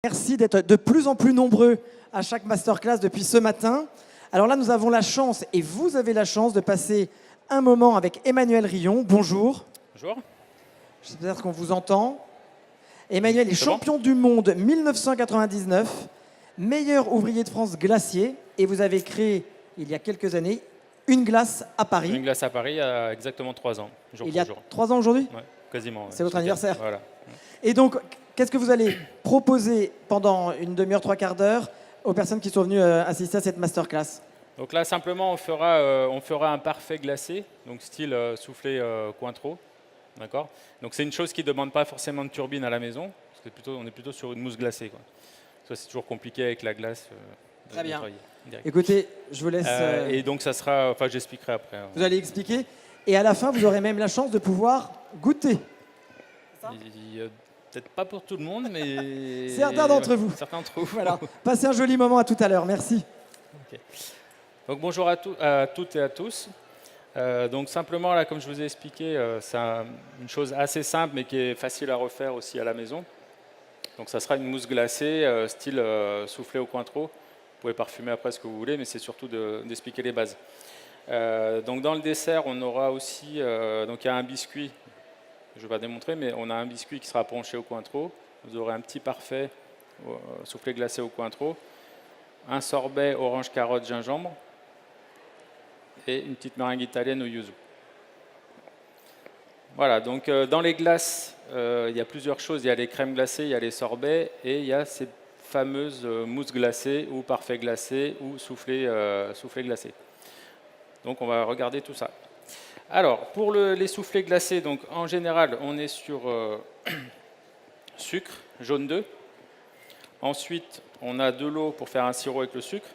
Merci d'être de plus en plus nombreux à chaque masterclass depuis ce matin. Alors là, nous avons la chance, et vous avez la chance, de passer un moment avec Emmanuel Rion. Bonjour. Bonjour. J'espère qu'on vous entend. Emmanuel est C'est bon champion du monde 1999, meilleur ouvrier de France glacier, et vous avez créé, il y a quelques années, une glace à Paris. Une glace à Paris il y a exactement 3 ans, jour Il y a pour jour. 3 ans aujourd'hui. Ouais, quasiment. C'est votre anniversaire. Voilà. Et donc, qu'est-ce que vous allez proposer pendant une demi-heure, 3/4 d'heure aux personnes qui sont venues assister à cette masterclass? Donc là, simplement, on fera un parfait glacé, donc style soufflé Cointreau. D'accord. Donc c'est une chose qui ne demande pas forcément de turbine à la maison, parce que on est plutôt sur une mousse glacée, quoi. Ça, c'est toujours compliqué avec la glace. Très bien. Direct. Écoutez, je vous laisse... Et donc ça sera, enfin j'expliquerai après. Vous allez expliquer. Et à la fin, vous aurez même la chance de pouvoir goûter. Peut-être pas pour tout le monde, mais... Certains d'entre vous. Certains d'entre vous. Voilà. Passez un joli moment, à tout à l'heure. Merci. Okay. Donc bonjour à toutes et à tous. Donc simplement, là, comme je vous ai expliqué, c'est une chose assez simple, mais qui est facile à refaire aussi à la maison. Donc ça sera une mousse glacée, style soufflé au Cointreau. Vous pouvez parfumer après ce que vous voulez, mais c'est surtout d'expliquer les bases. Donc dans le dessert, on aura aussi, donc il y a un biscuit, je ne vais pas démontrer, mais on a un biscuit qui sera penché au Cointreau. Vous aurez un petit parfait soufflé glacé au Cointreau, un sorbet orange carotte gingembre et une petite meringue italienne au yuzu. Voilà, donc dans les glaces, il y a plusieurs choses. Il y a les crèmes glacées, il y a les sorbets et il y a ces fameuses mousses glacées ou parfait glacé ou soufflé glacé. Donc on va regarder tout ça. Alors, pour les soufflés glacés, donc en général, on est sur sucre, jaune d'œuf. Ensuite, on a de l'eau pour faire un sirop avec le sucre.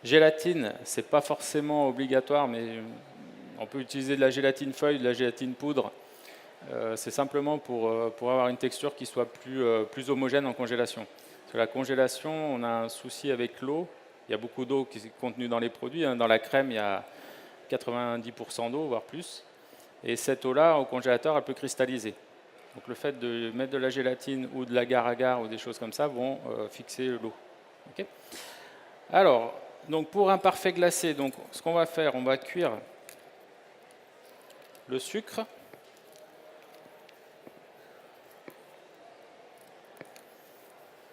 Gélatine, ce n'est pas forcément obligatoire, mais on peut utiliser de la gélatine feuille, de la gélatine poudre. C'est simplement pour avoir une texture qui soit plus homogène en congélation. Parce que la congélation, on a un souci avec l'eau. Il y a beaucoup d'eau qui est contenue dans les produits. Dans la crème, il y a 90% d'eau, voire plus. Et cette eau-là, au congélateur, elle peut cristalliser. Donc le fait de mettre de la gélatine ou de l'agar-agar ou des choses comme ça vont fixer l'eau. Okay. Alors, donc pour un parfait glacé, donc, ce qu'on va faire, on va cuire le sucre.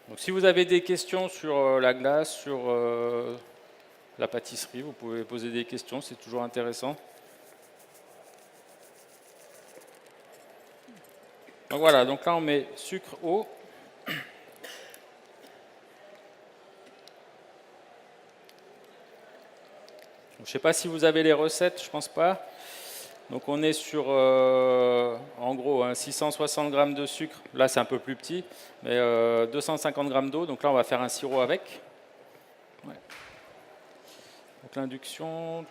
Donc, si vous avez des questions sur la glace, sur la pâtisserie, vous pouvez poser des questions, c'est toujours intéressant. Donc voilà, donc là on met sucre, eau. Donc, je ne sais pas si vous avez les recettes, je ne pense pas. Donc on est sur, en gros, 660 g de sucre. Là, c'est un peu plus petit, mais 250 g d'eau. Donc là, on va faire un sirop avec. Ouais. Donc l'induction.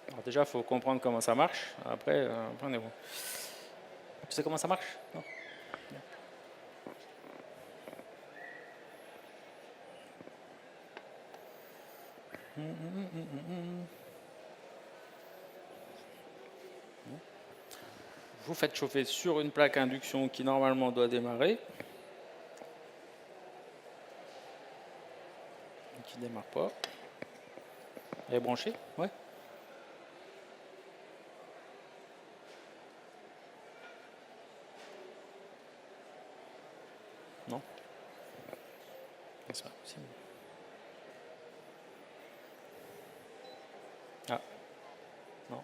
Alors déjà, il faut comprendre comment ça marche. Après on est bon. Tu sais comment ça marche? Non. Vous faites chauffer sur une plaque induction qui normalement doit démarrer. Qui ne démarre pas. Elle est branchée? Ouais. Non. C'est pas possible. Ah. Non.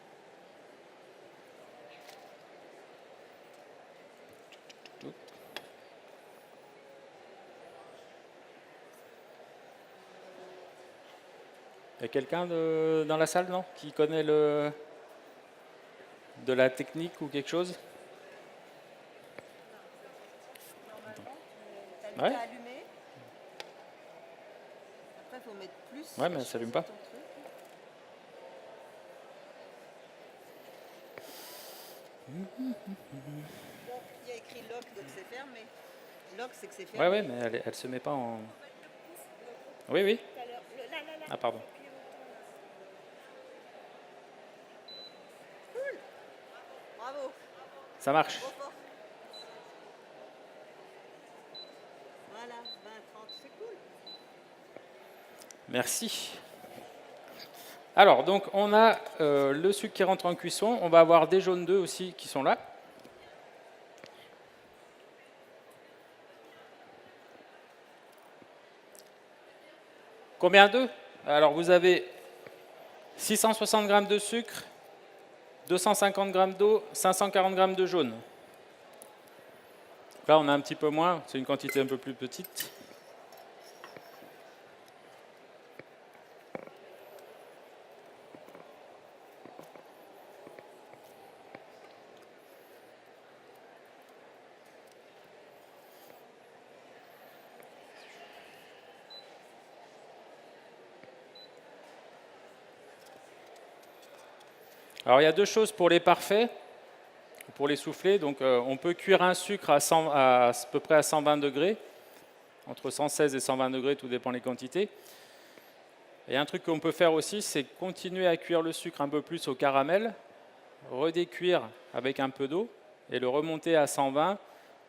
Il y a quelqu'un dans la salle, non, qui connaît de la technique ou quelque chose? Ouais. Allumé. Après, il faut mettre plus. Ouais, mais ça s'allume pas. Bon, il y a écrit lock, donc c'est fermé. Lock, c'est que c'est fermé. Ouais, mais elle se met pas en... Oui. Ah, pardon. Bravo. Ça marche. Trop fort. Voilà, 20, 30, c'est cool. Merci. Alors, donc, on a le sucre qui rentre en cuisson. On va avoir des jaunes d'œufs aussi qui sont là. Combien d'œufs? Alors, vous avez 660 g de sucre, 250 g d'eau, 540 g de jaune. Là, on a un petit peu moins, c'est une quantité un peu plus petite. Alors, il y a deux choses pour les parfaits, pour les soufflés. Donc, on peut cuire un sucre à peu près à 120 degrés, entre 116 et 120 degrés, tout dépend des quantités. Et un truc qu'on peut faire aussi, c'est continuer à cuire le sucre un peu plus au caramel, redécuire avec un peu d'eau et le remonter à 120,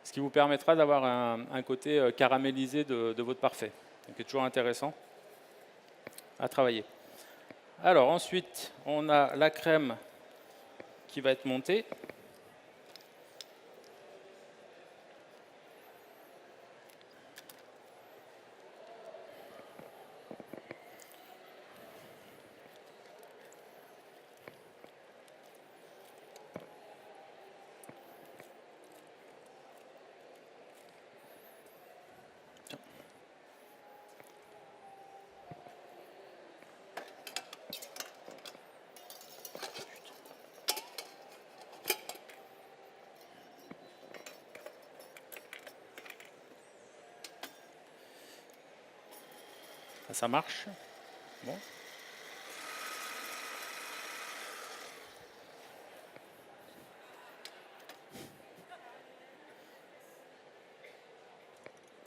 ce qui vous permettra d'avoir un côté caramélisé de votre parfait. Donc, c'est toujours intéressant à travailler. Alors ensuite, on a la crème qui va être montée. Ça marche. Bon.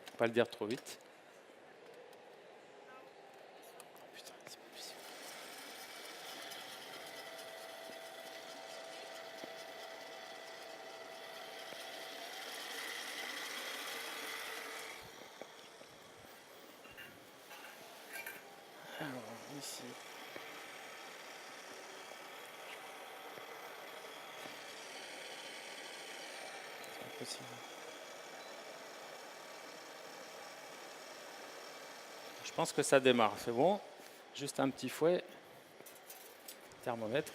Faut pas le dire trop vite. Putain, c'est pas possible. Alors, ici. C'est pas possible. Je pense que ça démarre, c'est bon. Juste un petit fouet. Thermomètre.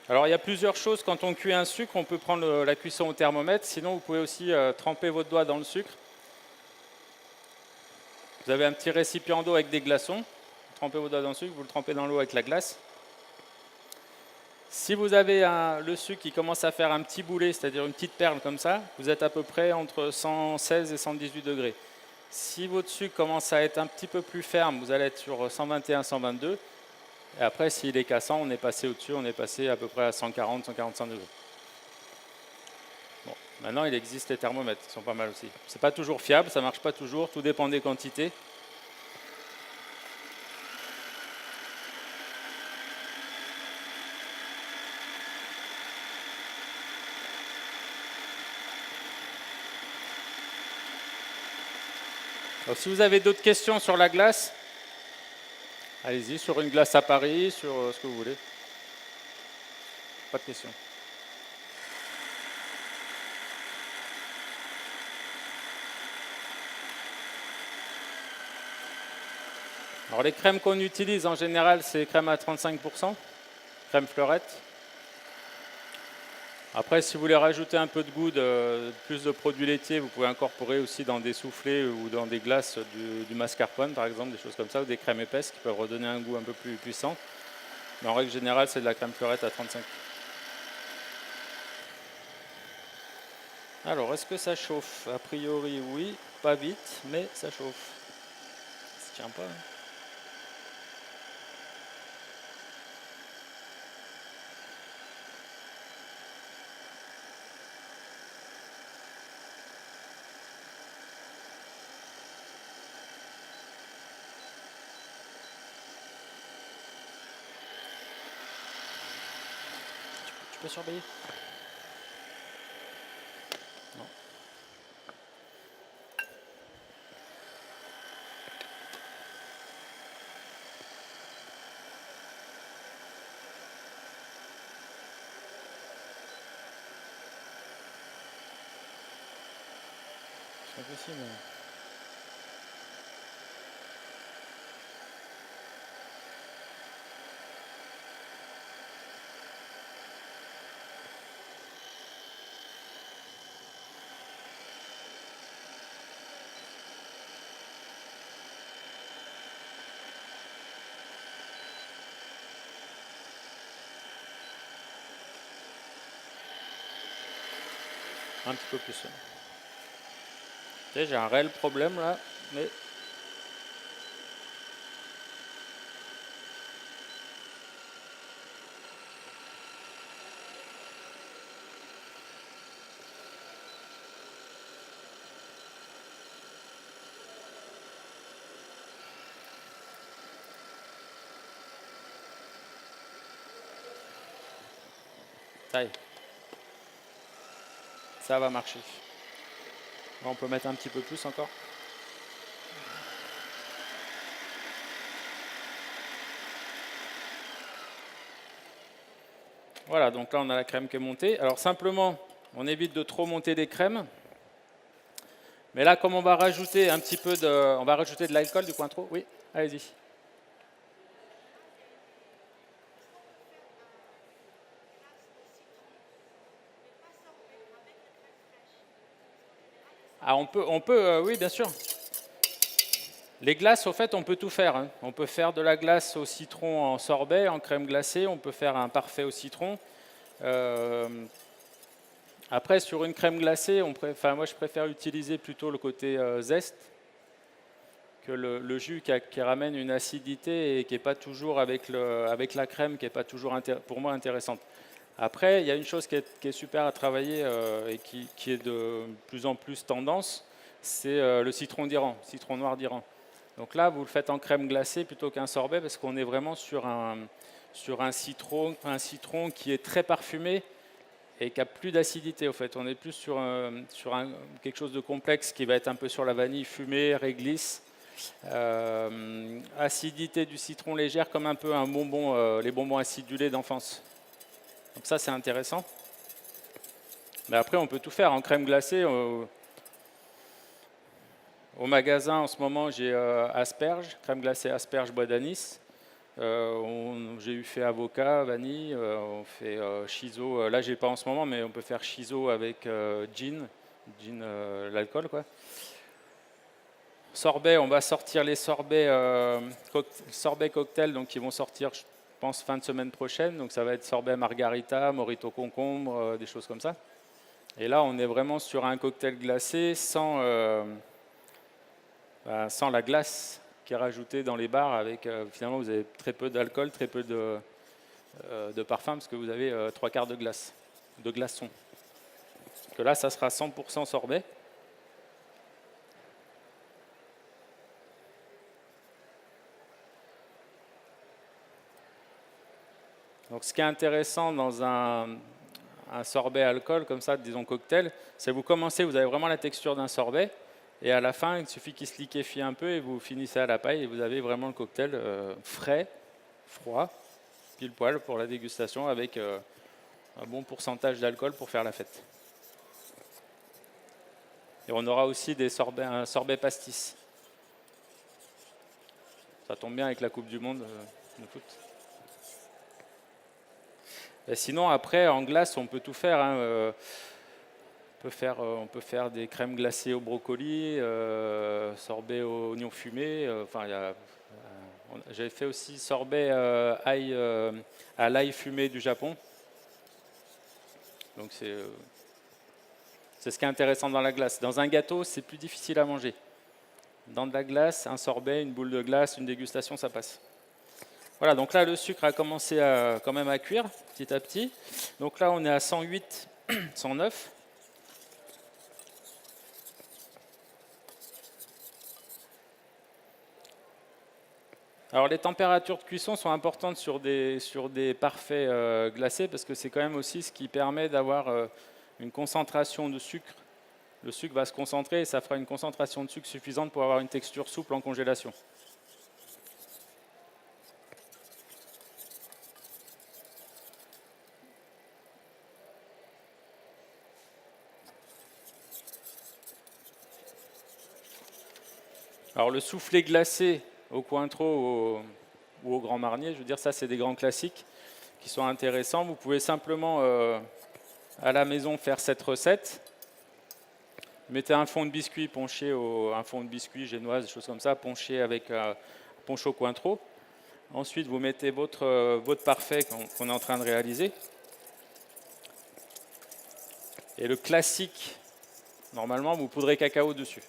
Alors il y a plusieurs choses, quand on cuit un sucre, on peut prendre la cuisson au thermomètre, sinon vous pouvez aussi tremper votre doigt dans le sucre. Vous avez un petit récipient d'eau avec des glaçons, vous trempez vos doigts dans le sucre, vous le trempez dans l'eau avec la glace. Si vous avez le sucre qui commence à faire un petit boulet, c'est-à-dire une petite perle comme ça, vous êtes à peu près entre 116 et 118 degrés. Si votre sucre commence à être un petit peu plus ferme, vous allez être sur 121, 122. Et après, s'il est cassant, on est passé au-dessus, on est passé à peu près à 140, 145 degrés. Bon, maintenant, il existe les thermomètres, qui sont pas mal aussi. C'est pas toujours fiable, ça marche pas toujours, tout dépend des quantités. Alors, si vous avez d'autres questions sur la glace, allez-y, sur une glace à Paris, sur ce que vous voulez. Pas de questions. Alors les crèmes qu'on utilise en général, c'est crème à 35%, crème fleurette. Après, si vous voulez rajouter un peu de goût, plus de produits laitiers, vous pouvez incorporer aussi dans des soufflés ou dans des glaces du mascarpone, par exemple, des choses comme ça, ou des crèmes épaisses qui peuvent redonner un goût un peu plus puissant. Mais en règle générale, c'est de la crème fleurette à 35. Alors, est-ce que ça chauffe? A priori, oui. Pas vite, mais ça chauffe. Ça tient pas. Hein. Tu peux surveiller? pas possible. Un petit peu plus. Tu sais, j'ai un réel problème là, mais ça y est. Ça va marcher. On peut mettre un petit peu plus encore. Voilà, donc là on a la crème qui est montée. Alors simplement, on évite de trop monter des crèmes. Mais là, comme on va rajouter un petit peu on va rajouter de l'alcool du Cointreau. Oui, allez-y. Ah, oui, bien sûr. Les glaces, au fait, on peut tout faire. Hein. On peut faire de la glace au citron en sorbet, en crème glacée. On peut faire un parfait au citron. Après, sur une crème glacée, moi, je préfère utiliser plutôt le côté zeste que le jus qui ramène une acidité et qui n'est pas toujours avec la crème, qui n'est pas toujours pour moi intéressante. Après, il y a une chose qui est super à travailler et qui est de plus en plus tendance, c'est le citron d'Iran, citron noir d'Iran. Donc là, vous le faites en crème glacée plutôt qu'un sorbet parce qu'on est vraiment sur un citron qui est très parfumé et qui a plus d'acidité. Au fait, on est plus sur quelque chose de complexe qui va être un peu sur la vanille fumée, réglisse. Acidité du citron légère comme un peu un bonbon, les bonbons acidulés d'enfance. Donc ça, c'est intéressant. Mais après, on peut tout faire en crème glacée. Au magasin, en ce moment, j'ai asperges, crème glacée asperges bois d'anis. J'ai fait avocat, vanille, on fait shiso. Là, j'ai pas en ce moment, mais on peut faire shiso avec gin, l'alcool, quoi. Sorbet, on va sortir les sorbets cocktail, donc qui vont sortir, je pense, fin de semaine prochaine. Donc ça va être sorbet margarita, mojito concombre, des choses comme ça. Et là, on est vraiment sur un cocktail glacé sans la glace qui est rajoutée dans les bars. Avec finalement, vous avez très peu d'alcool, très peu de parfum, parce que vous avez 3/4 de glace, de glaçons. Que là, ça sera 100% sorbet. Donc, ce qui est intéressant dans un sorbet alcool, comme ça, disons cocktail, c'est vous commencez, vous avez vraiment la texture d'un sorbet, et à la fin, il suffit qu'il se liquéfie un peu, et vous finissez à la paille, et vous avez vraiment le cocktail frais, froid, pile poil pour la dégustation, avec un bon pourcentage d'alcool pour faire la fête. Et on aura aussi un sorbet pastis. Ça tombe bien avec la Coupe du Monde de foot. Et sinon, après, en glace, on peut tout faire. Hein. On peut faire des crèmes glacées au brocoli, sorbet aux oignons fumés. J'avais fait aussi sorbet à l'ail fumé du Japon. Donc c'est ce qui est intéressant dans la glace. Dans un gâteau, c'est plus difficile à manger. Dans de la glace, un sorbet, une boule de glace, une dégustation, ça passe. Voilà, donc là, le sucre a commencé quand même à cuire petit à petit. Donc là, on est à 108, 109. Alors les températures de cuisson sont importantes sur des parfaits glacés parce que c'est quand même aussi ce qui permet d'avoir une concentration de sucre. Le sucre va se concentrer et ça fera une concentration de sucre suffisante pour avoir une texture souple en congélation. Alors le soufflé glacé au Cointreau ou au Grand Marnier, je veux dire, ça c'est des grands classiques qui sont intéressants. Vous pouvez simplement à la maison faire cette recette. Mettez un fond de biscuit ponché, un fond de biscuit génoise, des choses comme ça, ponché avec ponché au Cointreau. Ensuite, vous mettez votre parfait qu'on est en train de réaliser. Et le classique, normalement, vous poudrez cacao dessus.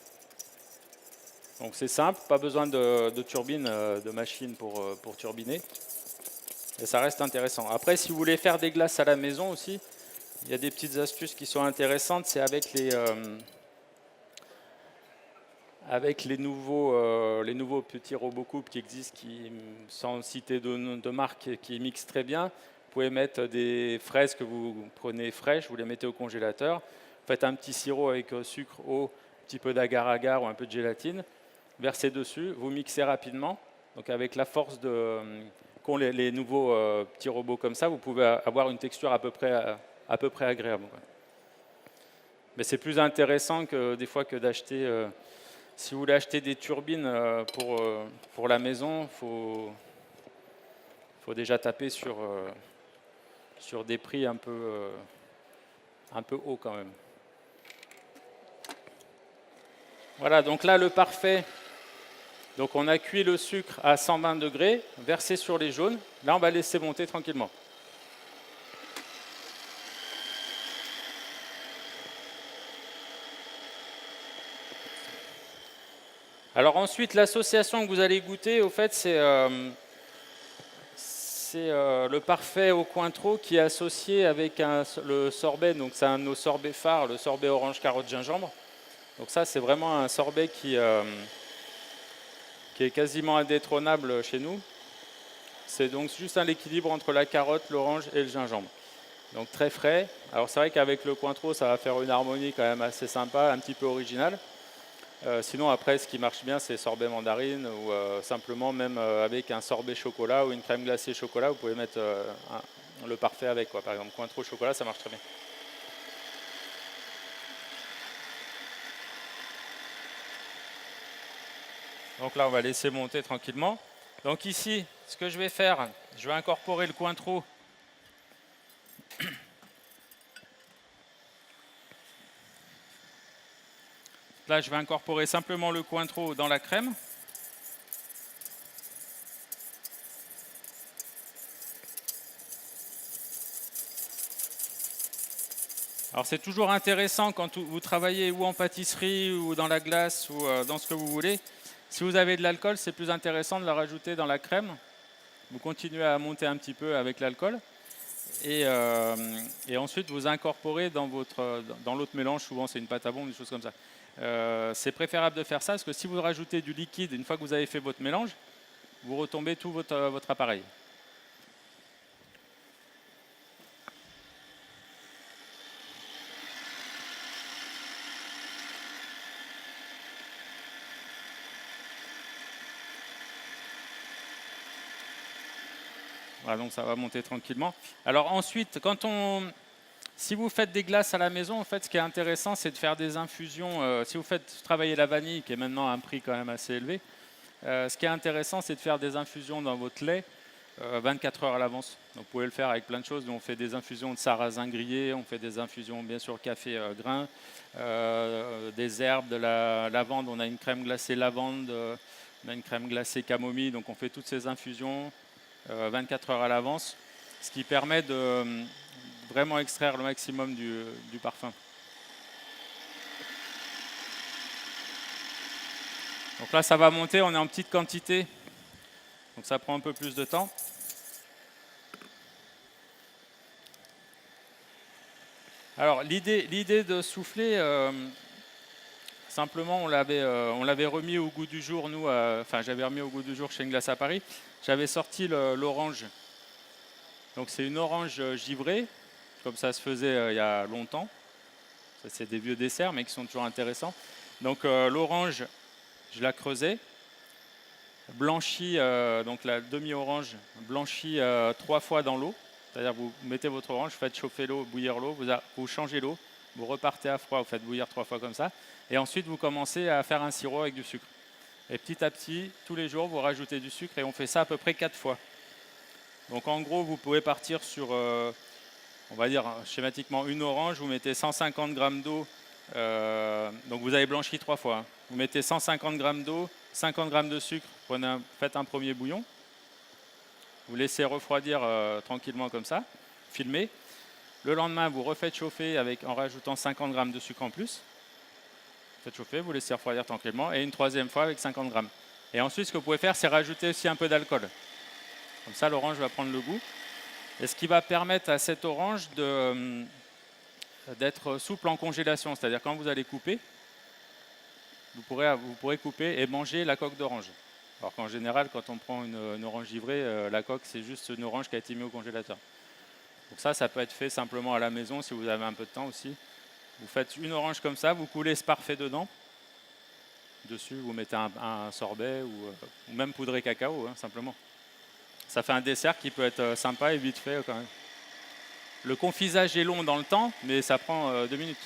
Donc c'est simple, pas besoin de turbine, de machine pour turbiner. Et ça reste intéressant. Après, si vous voulez faire des glaces à la maison aussi, il y a des petites astuces qui sont intéressantes. C'est avec les nouveaux petits robots coupes qui existent, sans citer de marque, qui mixent très bien. Vous pouvez mettre des fraises que vous prenez fraîches, vous les mettez au congélateur. Vous faites un petit sirop avec sucre, eau, un petit peu d'agar-agar ou un peu de gélatine. Versez dessus, vous mixez rapidement. Donc avec la force qu'ont les nouveaux petits robots comme ça, vous pouvez avoir une texture à peu près agréable. Mais c'est plus intéressant que des fois que d'acheter. Si vous voulez acheter des turbines pour la maison, il faut déjà taper sur des prix un peu hauts quand même. Voilà, donc là le parfait. Donc on a cuit le sucre à 120 degrés, versé sur les jaunes. Là on va laisser monter tranquillement. Alors ensuite, l'association que vous allez goûter, au fait, c'est le parfait au Cointreau qui est associé avec le sorbet. Donc c'est un de nos sorbets phares, le sorbet orange, carotte, gingembre. Donc ça, c'est vraiment un sorbet qui est quasiment indétrônable chez nous. C'est donc juste un équilibre entre la carotte, l'orange et le gingembre. Donc très frais. Alors c'est vrai qu'avec le Cointreau, ça va faire une harmonie quand même assez sympa, un petit peu originale. Sinon, après, ce qui marche bien, c'est sorbet mandarine ou simplement même avec un sorbet chocolat ou une crème glacée chocolat, vous pouvez mettre le parfait avec, quoi. Par exemple, Cointreau chocolat, ça marche très bien. Donc là, on va laisser monter tranquillement. Donc ici, ce que je vais faire, je vais incorporer le Cointreau. Là, je vais incorporer simplement le Cointreau dans la crème. Alors c'est toujours intéressant quand vous travaillez ou en pâtisserie ou dans la glace ou dans ce que vous voulez. Si vous avez de l'alcool, c'est plus intéressant de la rajouter dans la crème. Vous continuez à monter un petit peu avec l'alcool. Et ensuite, vous incorporez dans l'autre mélange, souvent c'est une pâte à bombe, des choses comme ça. C'est préférable de faire ça, parce que si vous rajoutez du liquide, une fois que vous avez fait votre mélange, vous retombez tout votre appareil. Voilà, donc ça va monter tranquillement. Alors ensuite, si vous faites des glaces à la maison, en fait, ce qui est intéressant, c'est de faire des infusions. Si vous faites travailler la vanille, qui est maintenant à un prix quand même assez élevé, ce qui est intéressant, c'est de faire des infusions dans votre lait 24 heures à l'avance. Donc vous pouvez le faire avec plein de choses. Nous, on fait des infusions de sarrasin grillé, on fait des infusions, bien sûr, café grain, des herbes, de la lavande. On a une crème glacée lavande, on a une crème glacée camomille. Donc on fait toutes ces infusions 24 heures à l'avance, ce qui permet de vraiment extraire le maximum du parfum. Donc là, ça va monter, on est en petite quantité, donc ça prend un peu plus de temps. Alors l'idée de souffler, simplement on l'avait remis au goût du jour, nous, j'avais remis au goût du jour chez une glace à Paris. J'avais sorti l'orange. Donc c'est une orange givrée, comme ça se faisait il y a longtemps. Ça, c'est des vieux desserts, mais qui sont toujours intéressants. Donc l'orange, je la creusais, blanchie, donc la demi-orange, blanchie 3 fois dans l'eau. C'est-à-dire vous mettez votre orange, vous faites chauffer l'eau, bouillir l'eau, vous changez l'eau, vous repartez à froid, vous faites bouillir 3 fois comme ça. Et ensuite, vous commencez à faire un sirop avec du sucre. Et petit à petit, tous les jours, vous rajoutez du sucre et on fait ça à peu près 4 fois. Donc en gros, vous pouvez partir sur, on va dire schématiquement, une orange, vous mettez 150 grammes d'eau, donc vous avez blanchi 3 fois. Hein. Vous mettez 150 grammes d'eau, 50 grammes de sucre, faites un premier bouillon. Vous laissez refroidir tranquillement comme ça, filmez. Le lendemain, vous refaites chauffer en rajoutant 50 grammes de sucre en plus. Faites chauffer, vous laissez refroidir tranquillement, et une troisième fois avec 50 grammes. Et ensuite, ce que vous pouvez faire, c'est rajouter aussi un peu d'alcool. Comme ça, l'orange va prendre le goût. Et ce qui va permettre à cette orange d'être souple en congélation. C'est-à-dire quand vous allez couper, vous pourrez couper et manger la coque d'orange. Alors qu'en général, quand on prend une orange givrée, la coque, c'est juste une orange qui a été mise au congélateur. Donc ça peut être fait simplement à la maison si vous avez un peu de temps aussi. Vous faites une orange comme ça, vous coulez ce parfait dedans. Dessus, vous mettez un sorbet ou même poudré cacao, hein, simplement. Ça fait un dessert qui peut être sympa et vite fait quand même. Le confisage est long dans le temps, mais ça prend 2 minutes.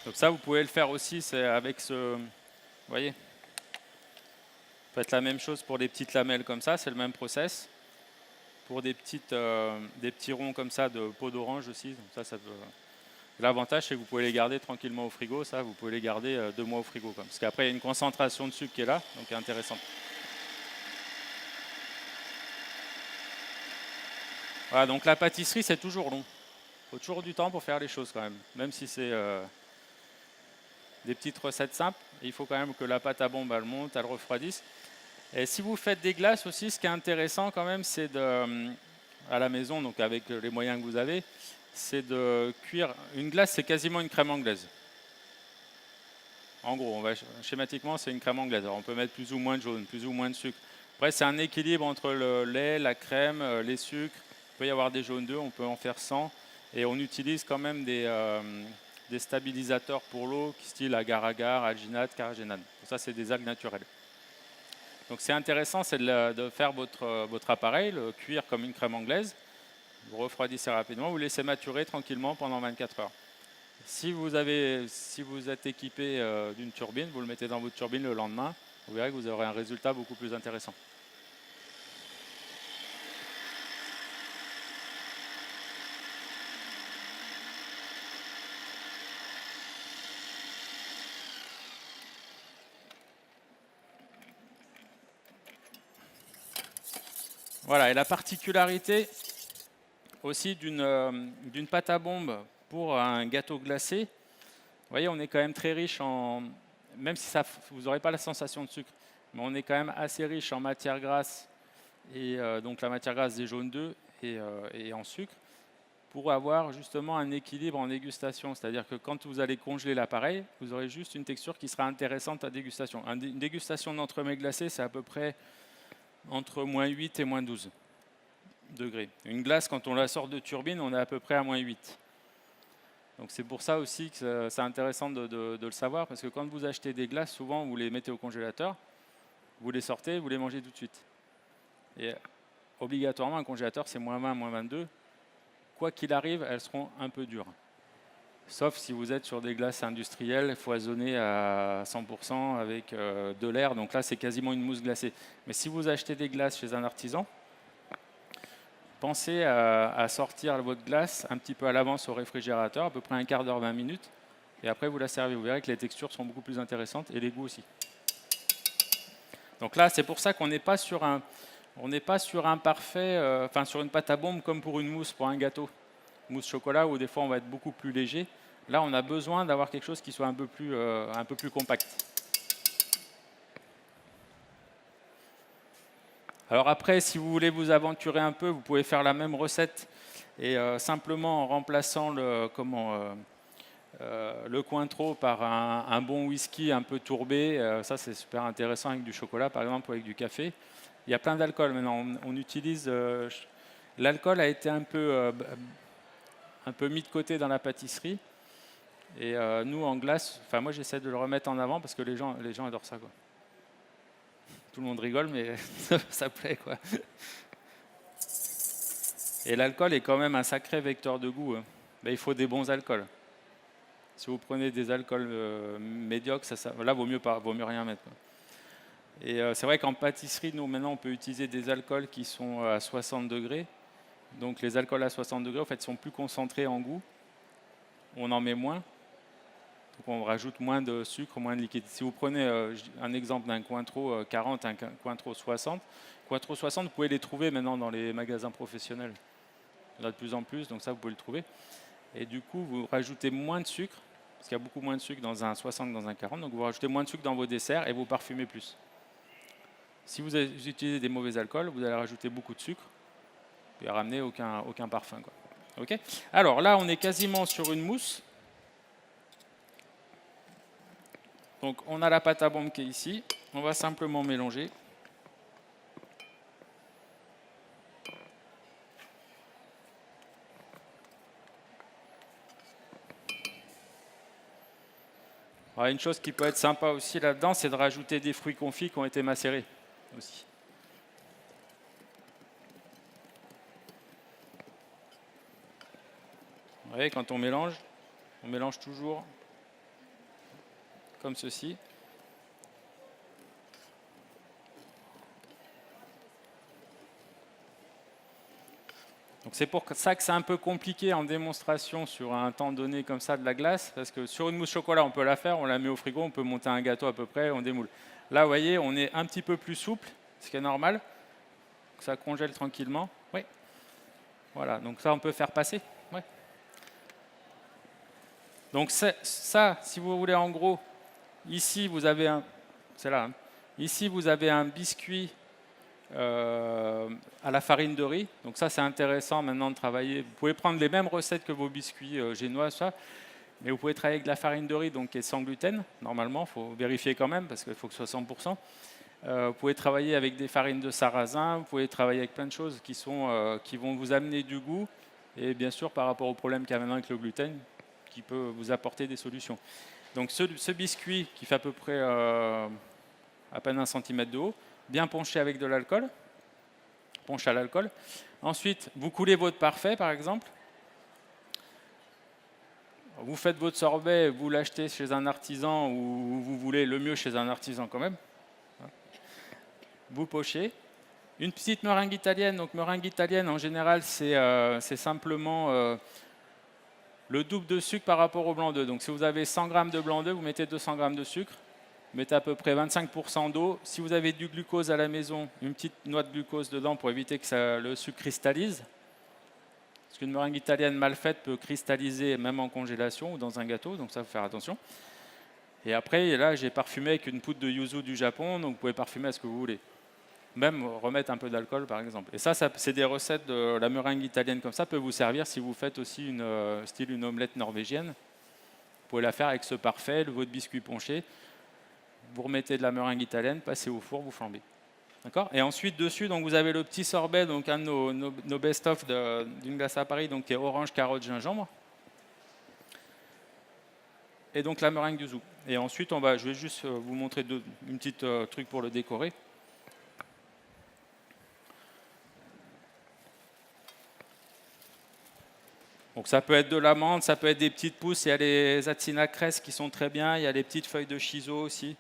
Donc ça, vous pouvez le faire aussi, c'est avec ce... Vous voyez ? Faites la même chose pour des petites lamelles comme ça, c'est le même process. Pour des petits ronds comme ça de peau d'orange aussi, donc ça peut... L'avantage, c'est que vous pouvez les garder tranquillement au frigo. Ça, vous pouvez les garder 2 mois au frigo. Parce qu'après, il y a une concentration de sucre qui est là, donc qui est intéressante. Voilà, donc la pâtisserie, c'est toujours long. Il faut toujours du temps pour faire les choses quand même. Même si c'est des petites recettes simples, il faut quand même que la pâte à bombe, elle monte, elle refroidisse. Et si vous faites des glaces aussi, ce qui est intéressant quand même, c'est à la maison, donc avec les moyens que vous avez, c'est de cuire. Une glace, c'est quasiment une crème anglaise. En gros, schématiquement, c'est une crème anglaise. Alors, on peut mettre plus ou moins de jaune, plus ou moins de sucre. Après, c'est un équilibre entre le lait, la crème, les sucres. Il peut y avoir des jaunes d'œufs, on peut en faire 100. Et on utilise quand même des stabilisateurs pour l'eau, style agar-agar, alginate, carragénane. Ça, c'est des algues naturelles. Donc, c'est intéressant, c'est de faire votre appareil, le cuire comme une crème anglaise. Vous refroidissez rapidement, vous laissez maturer tranquillement pendant 24 heures. Si vous êtes équipé d'une turbine, vous le mettez dans votre turbine le lendemain, vous verrez que vous aurez un résultat beaucoup plus intéressant. Voilà, et la particularité aussi d'une pâte à bombe pour un gâteau glacé, vous voyez, on est quand même très riche même si vous n'aurez pas la sensation de sucre, mais on est quand même assez riche en matière grasse, et donc la matière grasse des jaunes d'œufs et en sucre, pour avoir justement un équilibre en dégustation. C'est-à-dire que quand vous allez congeler l'appareil, vous aurez juste une texture qui sera intéressante à dégustation. Une dégustation d'entremets glacés, c'est à peu près entre moins 8 et moins 12 degrés. Une glace, quand on la sort de turbine, on est à peu près à moins 8. Donc c'est pour ça aussi que c'est intéressant de le savoir, parce que quand vous achetez des glaces, souvent vous les mettez au congélateur, vous les sortez, vous les mangez tout de suite. Et obligatoirement, un congélateur, c'est moins 20, moins 22. Quoi qu'il arrive, elles seront un peu dures. Sauf si vous êtes sur des glaces industrielles foisonnées à 100% avec de l'air. Donc là, c'est quasiment une mousse glacée. Mais si vous achetez des glaces chez un artisan, pensez à sortir votre glace un petit peu à l'avance au réfrigérateur, à peu près un quart d'heure, 20 minutes. Et après, vous la servez. Vous verrez que les textures sont beaucoup plus intéressantes et les goûts aussi. Donc là, c'est pour ça qu'on n'est pas sur un parfait, sur une pâte à bombe comme pour une mousse, pour un gâteau. Mousse chocolat où des fois on va être beaucoup plus léger. Là, on a besoin d'avoir quelque chose qui soit un peu plus compact. Alors après, si vous voulez vous aventurer un peu, vous pouvez faire la même recette et simplement en remplaçant le Cointreau par un bon whisky un peu tourbé. Ça, c'est super intéressant avec du chocolat, par exemple, ou avec du café. Il y a plein d'alcool maintenant. On utilise... l'alcool a été un peu mis de côté dans la pâtisserie. Et nous, en glace, moi j'essaie de le remettre en avant parce que les gens adorent ça, quoi. Tout le monde rigole, mais ça plaît, quoi. Et l'alcool est quand même un sacré vecteur de goût, hein. Ben, il faut des bons alcools. Si vous prenez des alcools médiocres, là, vaut mieux rien mettre, quoi. Et c'est vrai qu'en pâtisserie, nous, maintenant, on peut utiliser des alcools qui sont à 60 degrés. Donc les alcools à 60 degrés, en fait, sont plus concentrés en goût. On en met moins. Donc on rajoute moins de sucre, moins de liquide. Si vous prenez un exemple d'un Cointreau 40, un Cointreau 60, Cointreau 60, vous pouvez les trouver maintenant dans les magasins professionnels. Il y en a de plus en plus, donc ça, vous pouvez le trouver. Et du coup, vous rajoutez moins de sucre, parce qu'il y a beaucoup moins de sucre dans un 60 que dans un 40, donc vous rajoutez moins de sucre dans vos desserts et vous parfumez plus. Si vous utilisez des mauvais alcools, vous allez rajouter beaucoup de sucre et ramener aucun parfum, quoi. Okay. Alors là, on est quasiment sur une mousse. Donc on a la pâte à bombe qui est ici. On va simplement mélanger. Alors, une chose qui peut être sympa aussi là-dedans, c'est de rajouter des fruits confits qui ont été macérés aussi. Vous voyez, quand on mélange toujours comme ceci. Donc c'est pour ça que c'est un peu compliqué en démonstration sur un temps donné comme ça de la glace, parce que sur une mousse chocolat, on peut la faire, on la met au frigo, on peut monter un gâteau à peu près, on démoule. Là, vous voyez, on est un petit peu plus souple, ce qui est normal, ça congèle tranquillement. Oui. Voilà, donc ça, on peut faire passer. Ouais. Donc ça, si vous voulez, en gros, ici, vous avez c'est là, hein. Ici, vous avez un biscuit à la farine de riz. Donc ça, c'est intéressant maintenant de travailler. Vous pouvez prendre les mêmes recettes que vos biscuits génois, ça, mais vous pouvez travailler avec de la farine de riz, donc qui est sans gluten, normalement. Il faut vérifier quand même, parce qu'il faut que ce soit 100%. Vous pouvez travailler avec des farines de sarrasin, vous pouvez travailler avec plein de choses qui vont vous amener du goût, et bien sûr, par rapport au problème qu'il y a maintenant avec le gluten, qui peut vous apporter des solutions. Donc ce biscuit qui fait à peu près à peine 1 cm de haut, bien ponché avec de l'alcool, ponche à l'alcool. Ensuite, vous coulez votre parfait, par exemple. Vous faites votre sorbet, vous l'achetez chez un artisan ou vous voulez le mieux chez un artisan quand même. Vous pochez. Une petite meringue italienne. Donc meringue italienne, en général, c'est simplement le double de sucre par rapport au blanc d'œuf. Donc si vous avez 100 g de blanc d'œuf, vous mettez 200 g de sucre. Vous mettez à peu près 25% d'eau. Si vous avez du glucose à la maison, une petite noix de glucose dedans pour éviter que le sucre cristallise. Parce qu'une meringue italienne mal faite peut cristalliser même en congélation ou dans un gâteau, donc ça, il faut faire attention. Et après, là, j'ai parfumé avec une poudre de yuzu du Japon, donc vous pouvez parfumer à ce que vous voulez. Même remettre un peu d'alcool, par exemple. Et ça c'est des recettes de la meringue italienne comme ça, peut vous servir si vous faites aussi une omelette norvégienne. Vous pouvez la faire avec ce parfait, votre biscuit ponché. Vous remettez de la meringue italienne, passez au four, vous flambez. D'accord ? Et ensuite, dessus, donc, vous avez le petit sorbet, donc un de nos best-of d'une glace à Paris, donc, qui est orange, carotte, gingembre. Et donc la meringue yuzu. Et ensuite, je vais juste vous montrer une petite truc pour le décorer. Donc ça peut être de l'amande, ça peut être des petites pousses, il y a les Atsina cress qui sont très bien, il y a les petites feuilles de shiso aussi.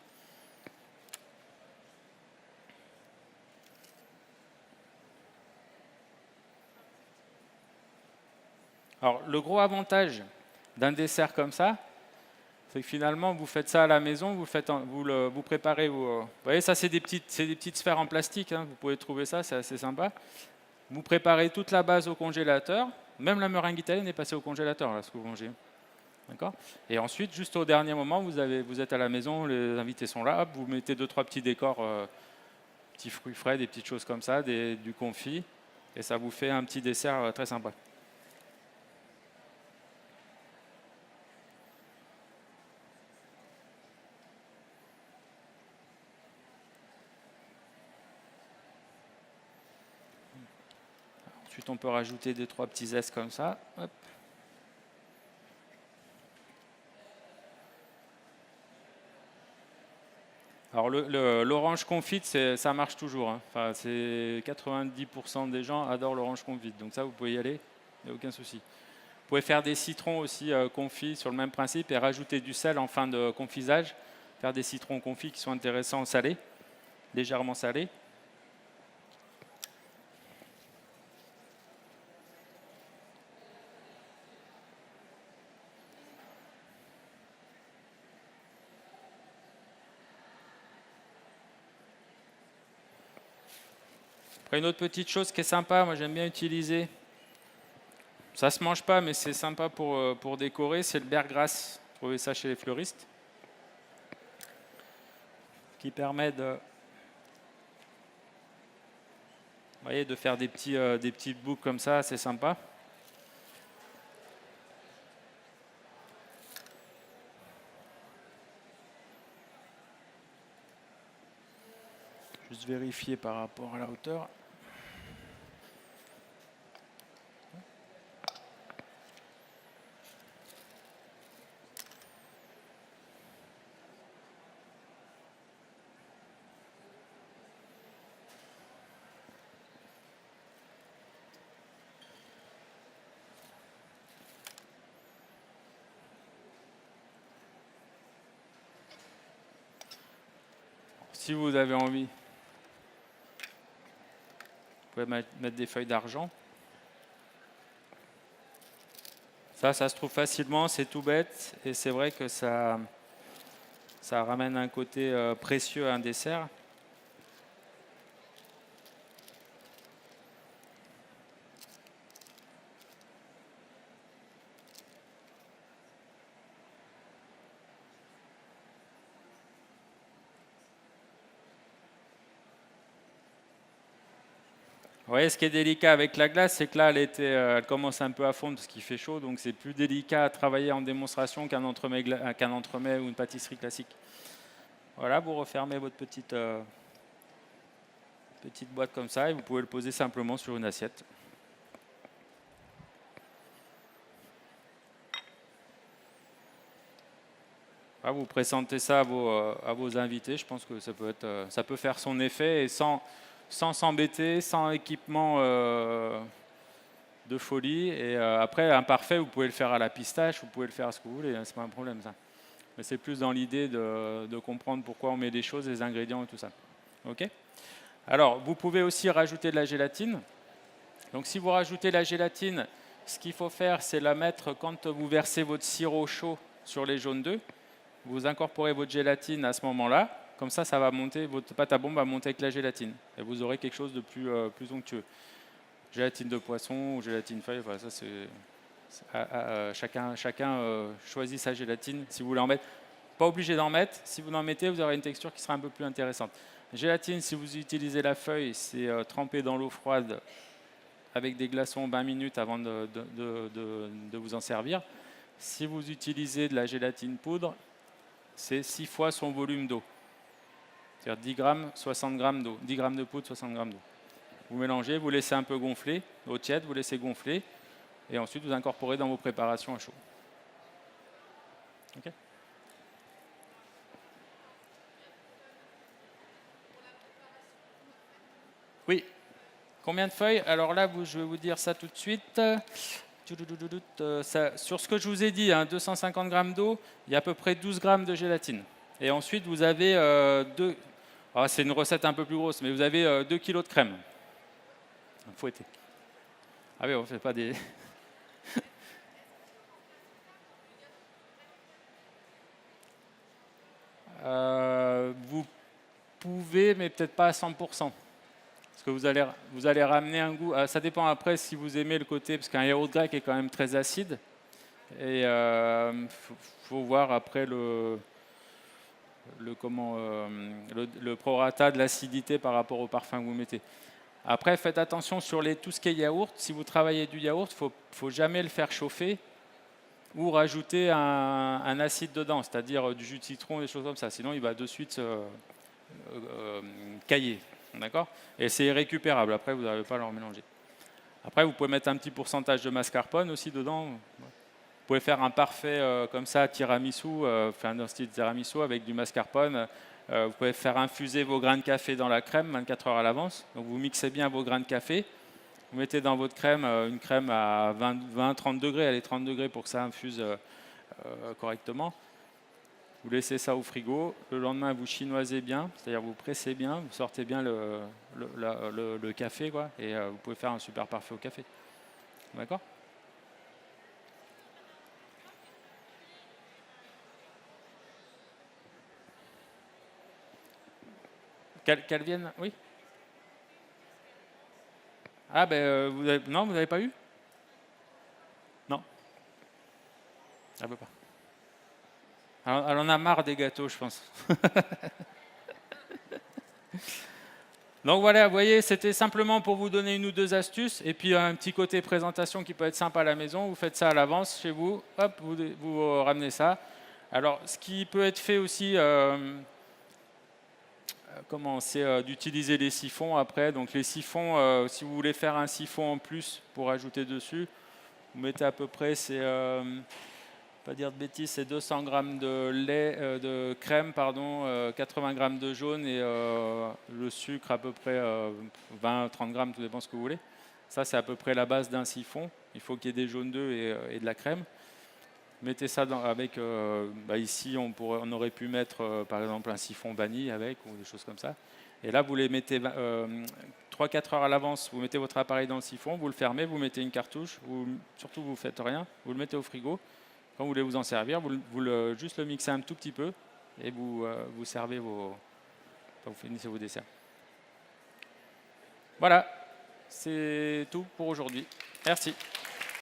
Alors le gros avantage d'un dessert comme ça, c'est que finalement vous faites ça à la maison, vous préparez, vous voyez, ça c'est des petites sphères en plastique, hein, vous pouvez trouver ça, c'est assez sympa. Vous préparez toute la base au congélateur. Même la meringue italienne est passée au congélateur, là, ce que vous mangez. D'accord ? Et ensuite, juste au dernier moment, vous êtes à la maison, les invités sont là, hop, vous mettez 2-3 petits décors, petits fruits frais, des petites choses comme ça, du confit, et ça vous fait un petit dessert très sympa. Ensuite, on peut rajouter 2-3 petits zestes comme ça. Hop. Alors l'orange confite, ça marche toujours, hein. Enfin, c'est 90% des gens adorent l'orange confite. Donc ça, vous pouvez y aller, il n'y a aucun souci. Vous pouvez faire des citrons aussi confits sur le même principe et rajouter du sel en fin de confisage. Faire des citrons confits qui sont intéressants salés, légèrement salés. Après, une autre petite chose qui est sympa, moi j'aime bien utiliser, ça se mange pas mais c'est sympa pour décorer, c'est le bergras. Vous trouvez ça chez les fleuristes, qui permet de, vous voyez, de faire des petites boucles comme ça, c'est sympa. Juste vérifier par rapport à la hauteur. Si vous avez envie, vous pouvez mettre des feuilles d'argent. Ça se trouve facilement, c'est tout bête et c'est vrai que ça ramène un côté précieux à un dessert. Vous voyez, ce qui est délicat avec la glace, c'est que là, elle commence un peu à fondre parce qu'il fait chaud, donc c'est plus délicat à travailler en démonstration qu'un entremets ou une pâtisserie classique. Voilà, vous refermez votre petite boîte comme ça et vous pouvez le poser simplement sur une assiette. Là, vous présentez ça à vos invités, je pense que ça peut faire son effet et sans s'embêter, sans équipement de folie. Et après, imparfait, vous pouvez le faire à la pistache, vous pouvez le faire à ce que vous voulez, hein, c'est pas un problème ça. Mais c'est plus dans l'idée de comprendre pourquoi on met des choses, les ingrédients et tout ça. Ok ? Alors, vous pouvez aussi rajouter de la gélatine. Donc si vous rajoutez la gélatine, ce qu'il faut faire, c'est la mettre quand vous versez votre sirop chaud sur les jaunes d'œufs. Vous incorporez votre gélatine à ce moment-là. Comme ça va monter, votre pâte à bombe va monter avec la gélatine. Et vous aurez quelque chose de plus onctueux. Gélatine de poisson ou gélatine feuille, voilà, ça chacun choisit sa gélatine. Si vous voulez en mettre, pas obligé d'en mettre. Si vous en mettez, vous aurez une texture qui sera un peu plus intéressante. Gélatine, si vous utilisez la feuille, c'est tremper dans l'eau froide avec des glaçons 20 minutes avant de vous en servir. Si vous utilisez de la gélatine poudre, c'est 6 fois son volume d'eau. C'est-à-dire 10 grammes, 60 grammes d'eau. 10 grammes de poudre, 60 grammes d'eau. Vous mélangez, vous laissez un peu gonfler, eau tiède, vous laissez gonfler, et ensuite vous incorporez dans vos préparations à chaud. Okay. Oui. Combien de feuilles? Alors là, je vais vous dire ça tout de suite. Sur ce que je vous ai dit, 250 grammes d'eau, il y a à peu près 12 grammes de gélatine. Et ensuite, vous avez c'est une recette un peu plus grosse, mais vous avez 2 kg de crème. Fouettez. Ah oui, on ne fait pas des... vous pouvez, mais peut-être pas à 100%. Parce que vous allez ramener un goût. Ça dépend après si vous aimez le côté, parce qu'un yaourt grec est quand même très acide. Et faut voir après le prorata de l'acidité par rapport au parfum que vous mettez. Après, faites attention sur tout ce qui est yaourt. Si vous travaillez du yaourt, il ne faut jamais le faire chauffer ou rajouter un acide dedans, c'est-à-dire du jus de citron, des choses comme ça. Sinon, il va de suite cailler. D'accord ? Et c'est irrécupérable. Après, vous n'arrivez pas à le mélanger. Après, vous pouvez mettre un petit pourcentage de mascarpone aussi dedans. Vous pouvez faire un parfait comme ça, tiramisu, un style tiramisu avec du mascarpone, Vous pouvez faire infuser vos grains de café dans la crème 24 heures à l'avance. Donc vous mixez bien vos grains de café. Vous mettez dans votre crème une crème à 20-30 degrés, allez 30 degrés pour que ça infuse correctement. Vous laissez ça au frigo. Le lendemain, vous chinoisez bien, c'est-à-dire vous pressez bien, vous sortez bien le café, quoi, et vous pouvez faire un super parfait au café. D'accord ? Qu'elle vienne, oui. Ah ben, non, vous n'avez pas eu? Non. Elle veut pas. Elle en a marre des gâteaux, je pense. Donc voilà, vous voyez, c'était simplement pour vous donner une ou deux astuces. Et puis un petit côté présentation qui peut être sympa à la maison. Vous faites ça à l'avance chez vous. Hop, vous ramenez ça. Alors, ce qui peut être fait aussi... c'est d'utiliser les siphons après. Donc les siphons, si vous voulez faire un siphon en plus pour ajouter dessus, vous mettez à peu près, pas dire de bêtises, c'est 200 grammes de lait, de crème, 80 grammes de jaune et le sucre à peu près 20-30 grammes, tout dépend ce que vous voulez. Ça, c'est à peu près la base d'un siphon. Il faut qu'il y ait des jaunes d'œufs et de la crème. Mettez ça avec, ici on aurait pu mettre par exemple un siphon vanille avec ou des choses comme ça. Et là vous les mettez 3-4 heures à l'avance, vous mettez votre appareil dans le siphon, vous le fermez, vous mettez une cartouche, surtout vous ne faites rien, vous le mettez au frigo. Quand vous voulez vous en servir, juste le mixez un tout petit peu et vous servez vous finissez vos desserts. Voilà, c'est tout pour aujourd'hui. Merci.